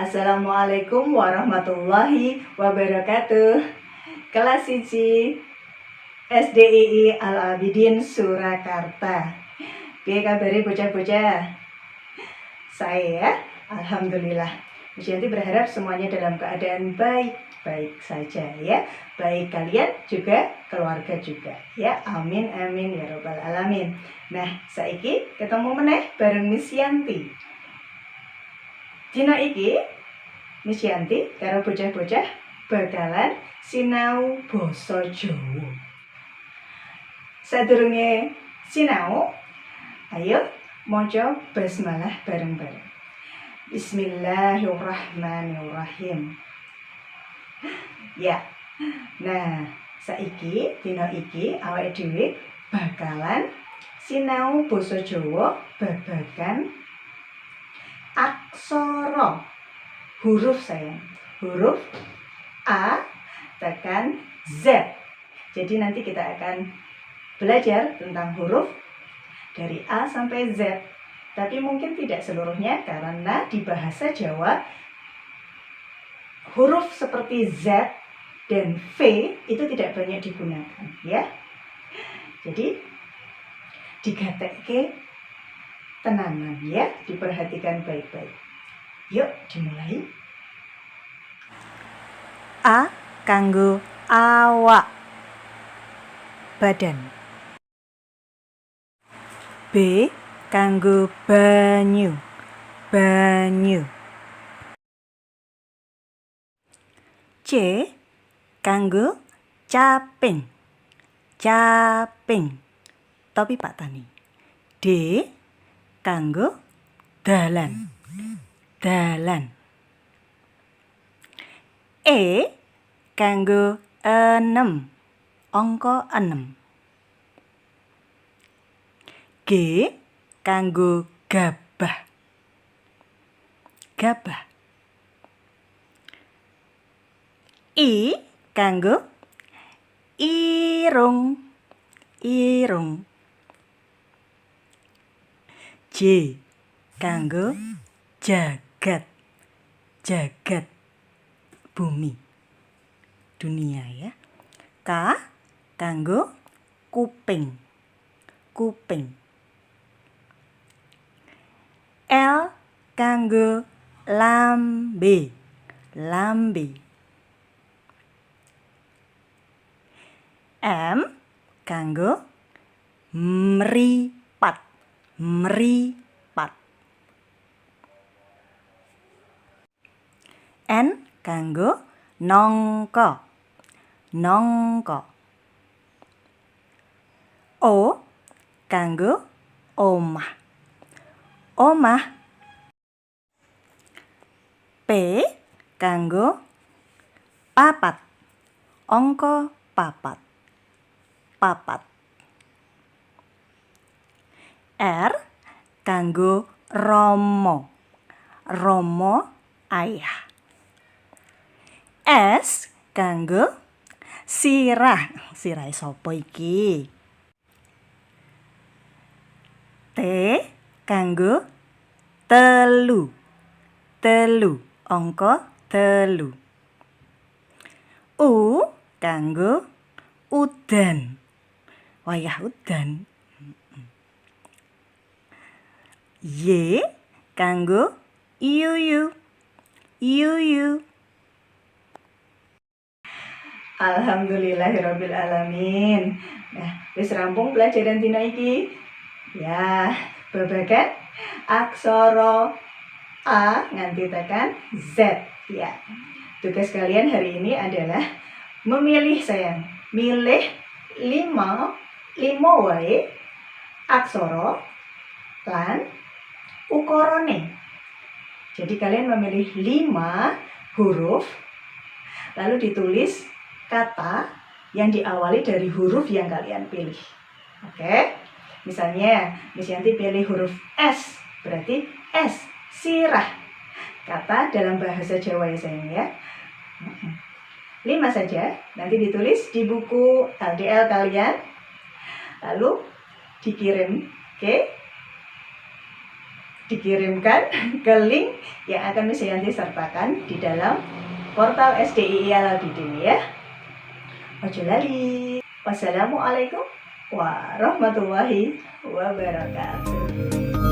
Assalamualaikum warahmatullahi wabarakatuh. Kelas 1 SDII Al-Abidin Surakarta. Piye kabare bocah-bocah? Saya alhamdulillah. Miss Yanti berharap semuanya dalam keadaan baik-baik saja ya. Baik kalian juga keluarga juga ya. Amin amin ya robbal alamin. Nah, saiki ketemu meneh bareng Miss Yanti. Dina iki Miss Yanti karo bocah-bocah bakalan sinau basa Jawa. Sadurunge sinau, ayo maca basmalah bareng-bareng. Bismillahirrahmanirrahim. Ya. Nah, saiki dina iki awake dhewe bakalan sinau basa Jawa babagan aksara, huruf sayang, huruf A tekan Z. Jadi nanti kita akan belajar tentang huruf dari A sampai Z. Tapi mungkin tidak seluruhnya karena di bahasa Jawa huruf seperti Z dan V itu tidak banyak digunakan ya. Jadi digatekke tenanan ya, diperhatikan baik-baik. Yuk dimulai. A kanggo awak, badan. B kanggo banyu, banyu. C kanggo caping, caping. Topi Pak Tani. D kanggo dalan, dalan. E kanggo 6, angka 6. G kanggo gabah, gabah. I kanggo irung, irung. J kanggo jagat, jagat, bumi, dunia ya. K kanggo kuping, kuping. L kanggo lambe, lambe. M kanggo mripat, mripat. N kanggo nangka, nangka. O kanggo omah, omah. P kanggo papat, angka papat, papat. R kanggo rama, rama ayah. S kanggo sirah, sirah sapa iki? T kanggo telu, telu, angka telu. U kanggo udan, wayah udan. Y kanggo yuyu, yuyu. Alhamdulillahirabbil alamin. Nah, wis rampung pelajaran dina iki. Ya, babagan aksara A nganti tekan Z ya. Tugas kalian hari ini adalah memilih sayang, milih 5 wae aksara lan ukurane. Jadi kalian memilih 5 huruf lalu ditulis kata yang diawali dari huruf yang kalian pilih. Oke? Misalnya Miss Yanti pilih huruf S, berarti S, sirah. Kata dalam bahasa Jawa ya sayang ya. 5 saja, nanti ditulis di buku LDL kalian, lalu dikirim ke dikirimkan ke link yang akan Miss Yanti sertakan di dalam portal SDII Al-Abidin ya. Ojo lali. Wassalamualaikum warahmatullahi wabarakatuh.